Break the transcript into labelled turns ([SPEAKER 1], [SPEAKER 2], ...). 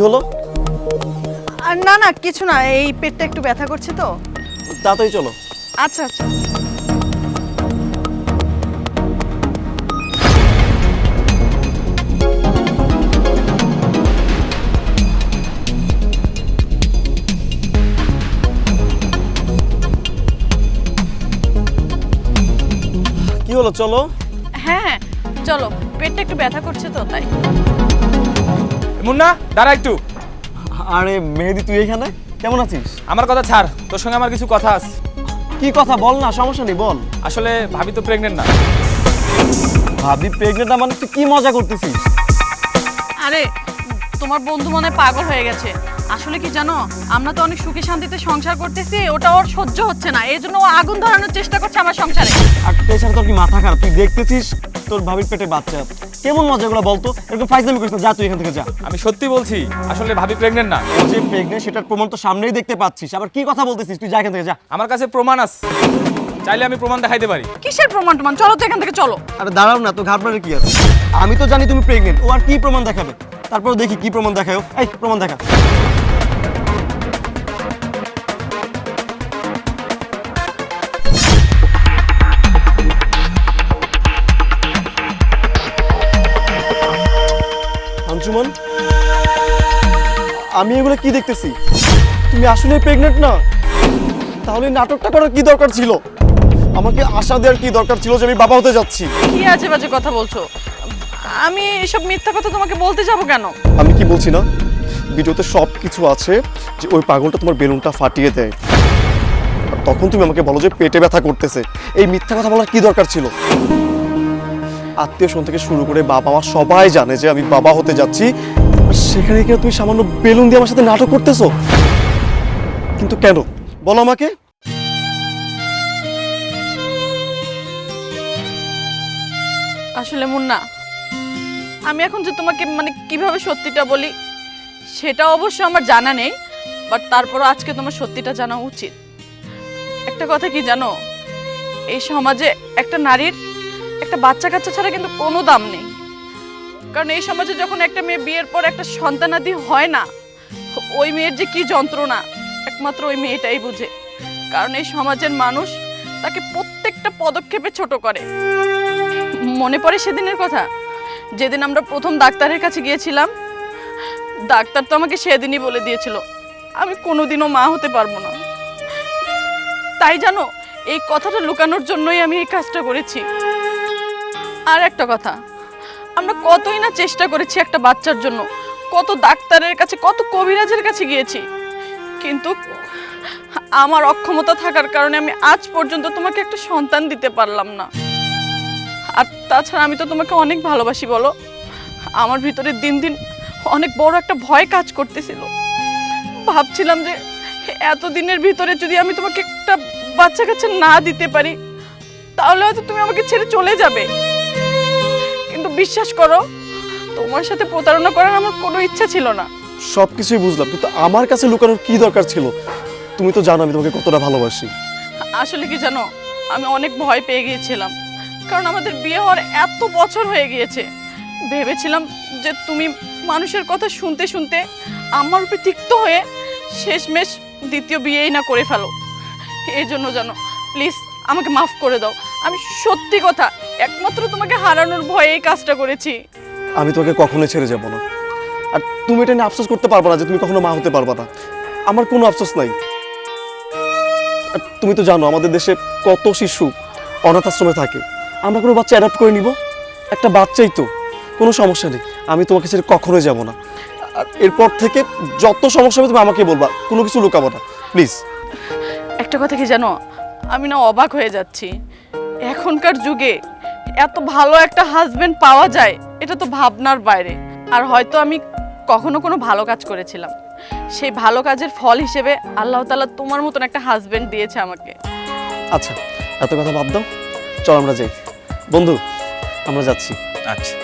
[SPEAKER 1] হলো?
[SPEAKER 2] না না কিছু না, এই পেটটা একটু ব্যথা করছে তো।
[SPEAKER 1] তাড়াতাড়ি চলো।
[SPEAKER 2] আচ্ছা আচ্ছা।
[SPEAKER 1] কি হলো, চলো।
[SPEAKER 2] হ্যাঁ হ্যাঁ চলো, পেটটা একটু ব্যথা করছে তো তাই।
[SPEAKER 3] মুন্না দাঁড়া একটু।
[SPEAKER 1] আরে মেহেদি, তুই এখানে কেমন আছিস?
[SPEAKER 3] আমার কথা ছাড়, তোর সঙ্গে আমার কিছু কথা আছে।
[SPEAKER 1] কি কথা বল না, সমস্যা নেই, বল।
[SPEAKER 3] আসলে ভাবি তো প্রেগনেন্ট না।
[SPEAKER 1] ভাবি প্রেগনেন্ট না মানে তুই কি মজা করতেছিস?
[SPEAKER 2] আরে তোমার বন্ধু মনে হয় পাগল হয়ে গেছে। আসলে কি জানো, আমরা তো অনেক সুখে শান্তিতে সংসার করতেছি, ওটা ওর সহ্য হচ্ছে না, এই জন্য ও আগুন ধরানোর চেষ্টা করছে আমার সংসারে।
[SPEAKER 1] আর এছাড়া তোর কি মাথা খারাপ? তুই দেখতেছিস তোর ভাবির পেটে বাচ্চা, কেমন মজাগুলো বলতো? এরকম ফাইজলামি করিস না, যা তুই এখান থেকে যা।
[SPEAKER 3] আমি সত্যি বলছি, আসলে ভাবি প্রেগনেন্ট না।
[SPEAKER 1] ও যে প্রেগনেন্ট সেটার প্রমাণ তো সামনেই দেখতে পাচ্ছিস, আবার কি কথা বলতেছিস? তুই যা এখান থেকে যা।
[SPEAKER 3] আমার কাছে প্রমাণ আছে, চাইলে আমি প্রমাণ দেখাইতে পারি।
[SPEAKER 2] কিসের প্রমাণ টমান? চলো তো এখান থেকে চলো।
[SPEAKER 1] আরে দাঁড়াও না, তো ঘাবড়ানোর কি আছে? আমি তো জানি তুমি প্রেগনেন্ট, ও আর কি প্রমাণ দেখাবে? তারপর দেখি কি প্রমাণ দেখায় ও। এই প্রমাণ দেখা। আঞ্জুমান, আমি এগুলো কি দেখতেছি? তুমি আসলে প্রেগনেন্ট না? তাহলে নাটকটা করার কি দরকার ছিল? আমাকে আশা দেওয়ার কি দরকার ছিল যে আমি বাবা হতে যাচ্ছি?
[SPEAKER 2] কি আজে বাজে কথা বলছো? আমি এসব মিথ্যা কথা তোমাকে বলতে যাব কেন?
[SPEAKER 1] আমি কি বলছি না, ভিডিওতে সব কিছু আছে যে ওই পাগলটা তোমার বেলুনটা ফাটিয়ে দেয়, আর তখন তুমি আমাকে বলো যে পেটে ব্যথা করতেছে। এই মিথ্যা কথা বলার কি দরকার ছিল? আত্মীয় স্বজন থেকে শুরু করে বাবা মা সবাই জানে যে আমি বাবা হতে যাচ্ছি, আর সেখানে গিয়ে তুমি সামান্য বেলুন দিয়ে আমার সাথে নাটক করতেছো। কিন্তু কেন বলো আমাকে?
[SPEAKER 2] আসলে মুন্না, আমি এখন যে তোমাকে মানে কিভাবে সত্যিটা বলি সেটা অবশ্য আমার জানা নেই, বাট তারপরও আজকে তোমার সত্যিটা জানা উচিত। একটা কথা কি জানো, এই সমাজে একটা নারীর একটা বাচ্চা কাচ্চা ছাড়া কিন্তু কোনো দাম নেই। কারণ এই সমাজে যখন একটা মেয়ে বিয়ের পর একটা সন্তানাদি হয় না, ওই মেয়ের যে কি যন্ত্রণা একমাত্র ওই মেয়েটাই বুঝে। কারণ এই সমাজের মানুষ তাকে প্রত্যেকটা পদক্ষেপে ছোট করে। মনে পড়ে সেদিনের কথা, যেদিন আমরা প্রথম ডাক্তারের কাছে গিয়েছিলাম। ডাক্তার তো আমাকে সেদিনই বলে দিয়েছিল আমি কোনোদিনও মা হতে পারবো না। তাই জানো, এই কথাটা লুকানোর জন্যই আমি এই কাজটা করেছি। আর একটা কথা, আমরা কতই না চেষ্টা করেছি একটা বাচ্চার জন্য, কত ডাক্তারের কাছে কত কবিরাজের কাছে গিয়েছি, কিন্তু আমার অক্ষমতা থাকার কারণে আমি আজ পর্যন্ত তোমাকে একটা সন্তান দিতে পারলাম না। আর তাছাড়া আমি তো তোমাকে অনেক ভালোবাসি বলো। আমার ভিতরে দিন দিন অনেক বড় একটা ভয় কাজ করতেছিল। ভাবছিলাম যে এতদিনের ভিতরে যদি আমি তোমাকে একটা বাচ্চা কাচ্চা না দিতে পারি তাহলে হয়তো তুমি আমাকে ছেড়ে চলে যাবে। কিন্তু বিশ্বাস করো, তোমার সাথে প্রতারণা করার আমার কোনো ইচ্ছা ছিল না।
[SPEAKER 1] সবকিছুই বুঝলাম, কিন্তু আমার কাছে লুকানোর কি দরকার ছিল? তুমি তো জানো আমি তোমাকে কতটা ভালোবাসি।
[SPEAKER 2] আসলে কি জানো, আমি অনেক ভয় পেয়ে গিয়েছিলাম, কারণ আমাদের বিয়ে হওয়ার এত বছর হয়ে গিয়েছে। ভেবেছিলাম যে তুমি মানুষের কথা শুনতে শুনতে আমার উপরে তিক্ত হয়ে শেষমেশ দ্বিতীয় বিয়েই না করে ফেলো। এই জন্য জানো, প্লিজ আমাকে মাফ করে দাও। আমি সত্যি কথা একমাত্র তোমাকে হারানোর ভয়ে এই কাজটা করেছি।
[SPEAKER 1] আমি তোমাকে কখনোই ছেড়ে যাব না, আর তুমি এটা নিয়ে আফসোস করতে পারবে না যে তুমি কখনো মা হতে পারবে না। আমার কোনো আফসোস নাই। আর তুমি তো জানো আমাদের দেশে কত শিশু অনাথ আশ্রমে থাকে। আমরা কোনো বাচ্চা অ্যাডাপ্ট করে নিব, একটা বাচ্চাই তো, কোনো সমস্যা নেই। আমি তোমাকে ছেড়ে কখনোই যাব না। আর এরপর থেকে যত সমস্যা হবে তুমি আমাকে বলবা, কোনো কিছু লুকাবো না, প্লিজ।
[SPEAKER 2] একটা কথা কি জানো, আমি না অবাক হয়ে যাচ্ছি। এখনকার যুগে এত ভালো একটা হাজবেন্ড পাওয়া যায় এটা তো ভাবনার বাইরে। আর হয়তো আমি কখনো কোনো ভালো কাজ করেছিলাম, সেই ভালো কাজের ফল হিসেবে আল্লাহ তাআলা তোমার মতন একটা হাজবেন্ড দিয়েছে আমাকে।
[SPEAKER 1] আচ্ছা, এত কথা বাদ দাও, চল আমরা যাই। বন্ধু, আমরা যাচ্ছি।
[SPEAKER 3] আচ্ছা।